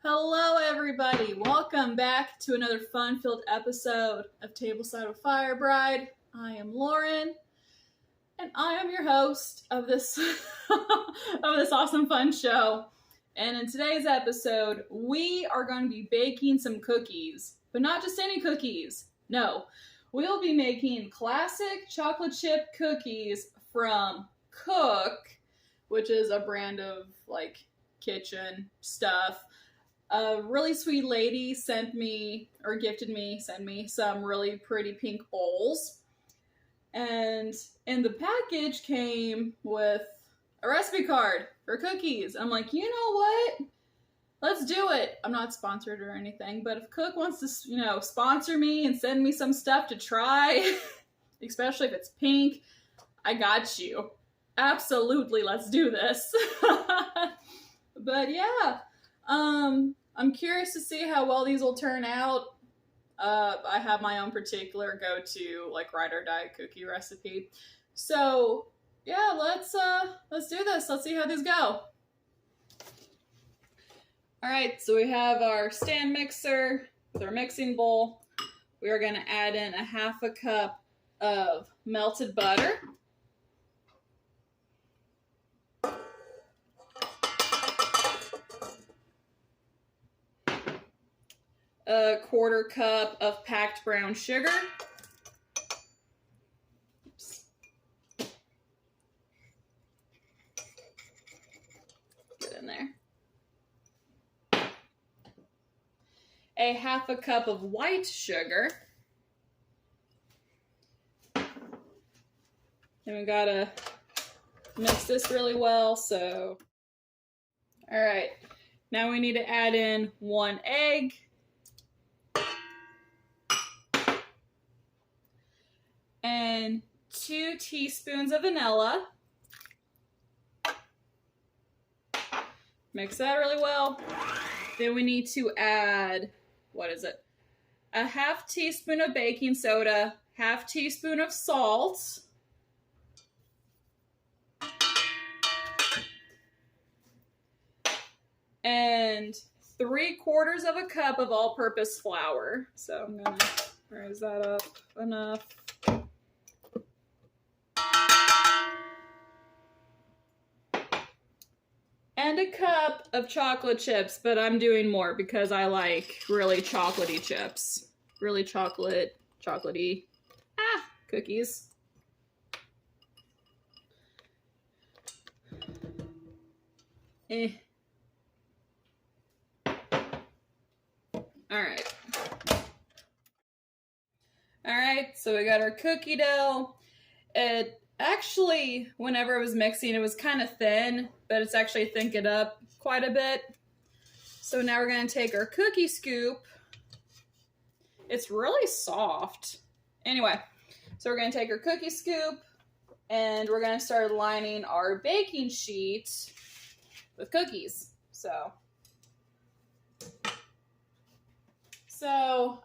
Hello, everybody. Welcome back to another fun-filled episode of Tableside with Fire Bride. I am Lauren, and I am your host of this awesome fun show. And in today's episode, we are going to be baking some cookies, but not just any cookies. No, we'll be making classic chocolate chip cookies from Cook, which is a brand of kitchen stuff. A really sweet lady sent me some really pretty pink bowls. And in the package came with a recipe card for cookies. I'm like, you know what? Let's do it. I'm not sponsored or anything, but if Cook wants to, sponsor me and send me some stuff to try, especially if it's pink, I got you. Absolutely, let's do this. But yeah, I'm curious to see how well these will turn out. I have my own particular go-to ride or die cookie recipe. So yeah, let's do this. Let's see how these go. All right, so we have our stand mixer with our mixing bowl. We are going to add in a half a cup of melted butter. A quarter cup of packed brown sugar. Oops. Get in there. A half a cup of white sugar. And we gotta mix this really well, so. All right, now we need to add in 1 egg. And 2 teaspoons of vanilla. Mix that really well. Then we need to add, a half teaspoon of baking soda, half teaspoon of salt, and 3/4 of a cup of all-purpose flour. So I'm gonna raise that up enough. And a cup of chocolate chips, but I'm doing more because I like really chocolatey chips. Really chocolatey cookies. Alright, so we got our cookie dough. It actually, whenever I was mixing, it was kind of thin, but it's actually thinned it up quite a bit. So now we're going to take our cookie scoop. It's really soft. Anyway, so we're going to take our cookie scoop and we're going to start lining our baking sheet with cookies. So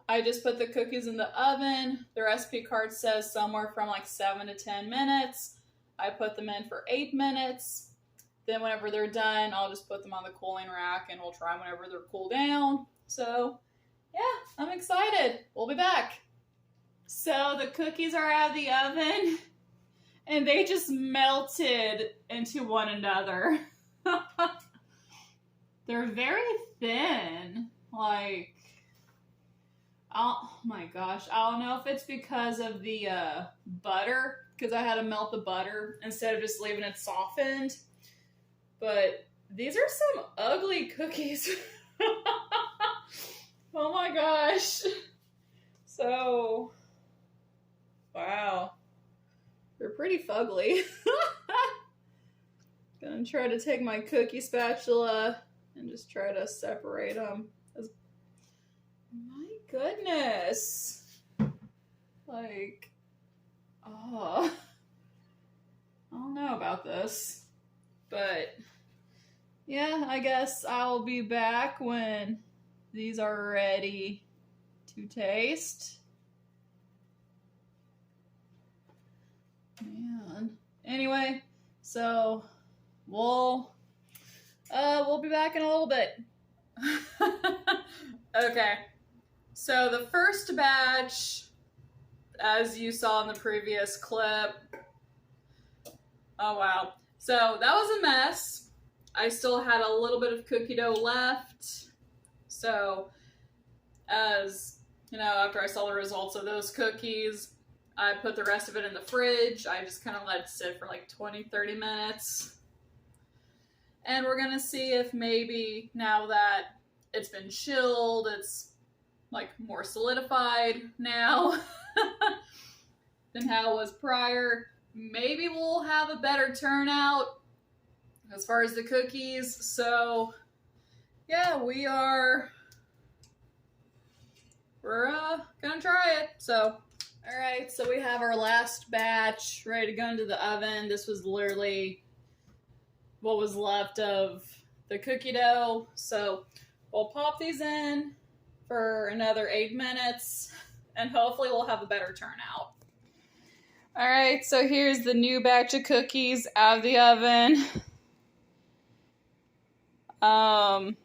I just put the cookies in the oven. The recipe card says somewhere from 7 to 10 minutes. I put them in for 8 minutes. Then whenever they're done, I'll just put them on the cooling rack and we'll try them whenever they're cooled down. So yeah, I'm excited. We'll be back. So the cookies are out of the oven and they just melted into one another. They're very thin. Oh my gosh, I don't know if it's because of the butter, because I had to melt the butter instead of just leaving it softened. But these are some ugly cookies. Oh my gosh. So, wow. They're pretty fugly. Gonna try to take my cookie spatula and just try to separate them. My goodness. I don't know about this. But yeah, I guess I'll be back when these are ready to taste. Man. Anyway, so we'll be back in a little bit. Okay. So the first batch, as you saw in the previous clip, oh wow. So that was a mess. I still had a little bit of cookie dough left. So, as you know, after I saw the results of those cookies, I put the rest of it in the fridge. I just kind of let it sit for like 20-30 minutes. And we're going to see if maybe now that it's been chilled, it's like more solidified now than how it was prior. Maybe we'll have a better turnout as far as the cookies. So, yeah, we're gonna try it. So, all right, so we have our last batch ready to go into the oven. This was literally what was left of the cookie dough. So we'll pop these in for another 8 minutes, and hopefully we'll have a better turnout. All right, so here's the new batch of cookies out of the oven. I'm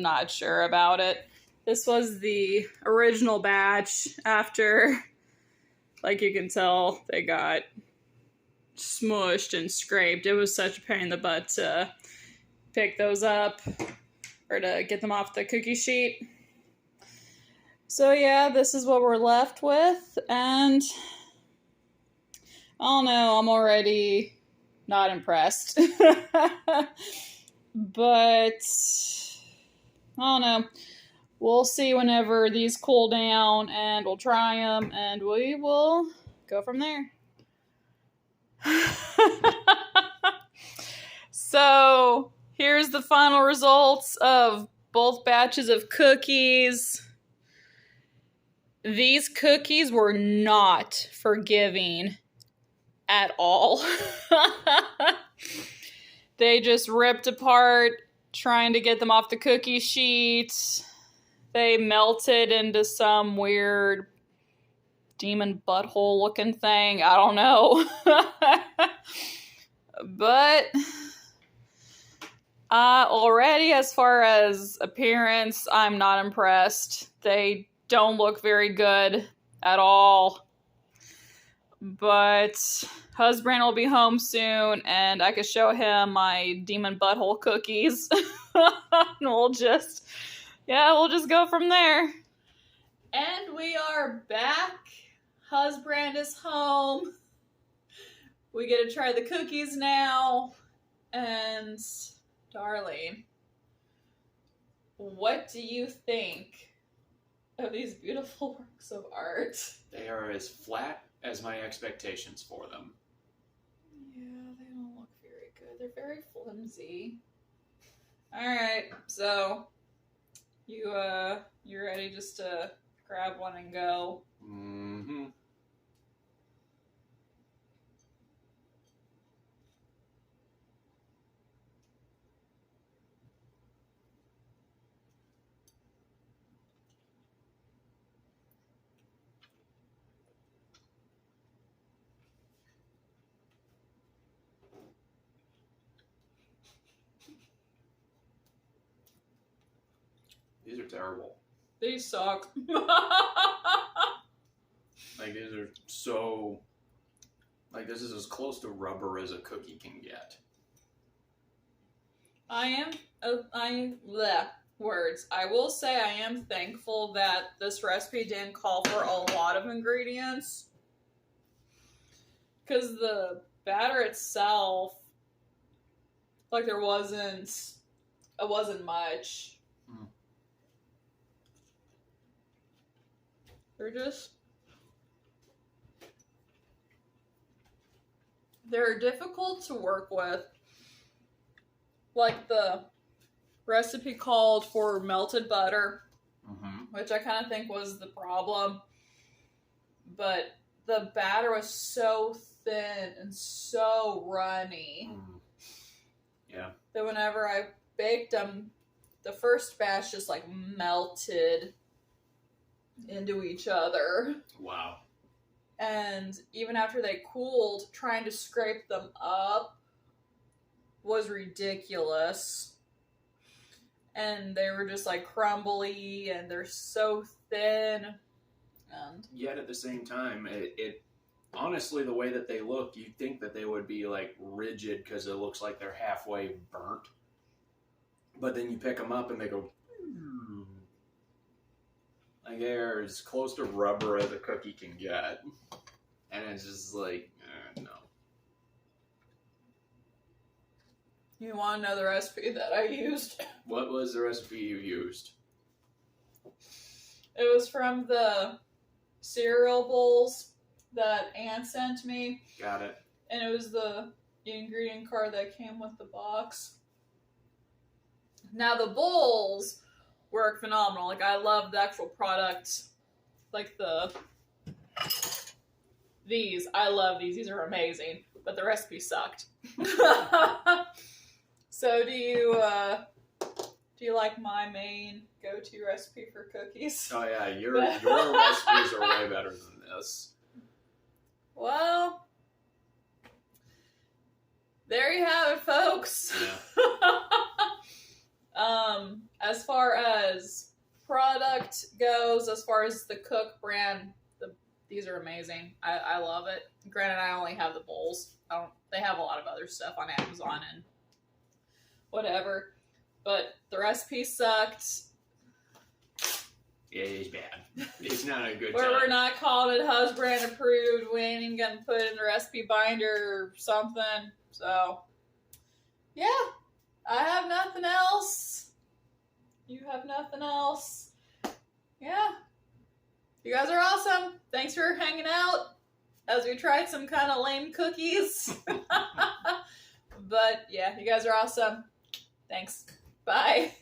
not sure about it. This was the original batch after, like you can tell, they got smushed and scraped. It was such a pain in the butt to pick those up or to get them off the cookie sheet. So yeah, this is what we're left with, and I don't know, I'm already not impressed. But I don't know. We'll see whenever these cool down, and we'll try them, and we will go from there. So, here's the final results of both batches of cookies. These cookies were not forgiving at all. They just ripped apart trying to get them off the cookie sheet. They melted into some weird demon butthole looking thing. I don't know. But already, as far as appearance, I'm not impressed. They don't look very good at all. But husband will be home soon, and I can show him my demon butthole cookies. And we'll just go from there. And we are back. Husband is home. We get to try the cookies now. And darling, what do you think of these beautiful works of art? They are as flat as my expectations for them. Yeah, they don't look very good. They're very flimsy. Alright, so you ready just to grab one and go? Mm-hmm. These are terrible. These suck. Like, these are so... Like, this is as close to rubber as a cookie can get. I will say I am thankful that this recipe didn't call for a lot of ingredients. Because the batter itself, like, it wasn't much. They're difficult to work with. Like, the recipe called for melted butter, which I kind of think was the problem. But the batter was so thin and so runny Yeah. that whenever I baked them, the first batch just like melted into each other. Wow. And even after they cooled, trying to scrape them up was ridiculous. and they were just like crumbly, and they're so thin. And yet at the same time, it honestly, the way that they look, you'd think that they would be like rigid because it looks like they're halfway burnt. But then you pick them up and they go, like they're as close to rubber as a cookie can get. And it's just like, no. You want to know the recipe that I used? What was the recipe you used? It was from the cereal bowls that Ann sent me. Got it. And it was the ingredient card that came with the box. Now the bowls work phenomenal. Like, I love the actual product. Like these. I love these. These are amazing. But the recipe sucked. So do you like my main go-to recipe for cookies? Oh yeah, your recipes are way better than this. Well, there you have it, folks. Yeah. As far as product goes, as far as the Cook brand, these are amazing. I love it. Granted, I only have the bowls. They have a lot of other stuff on Amazon and whatever, but the recipe sucked. Yeah, it's bad. It's not a good We're time. not calling it Husbrand approved. We ain't gonna put it in the recipe binder or something. So, yeah, I have nothing else. You have nothing else. Yeah. You guys are awesome. Thanks for hanging out as we tried some kind of lame cookies. But yeah, you guys are awesome. Thanks. Bye.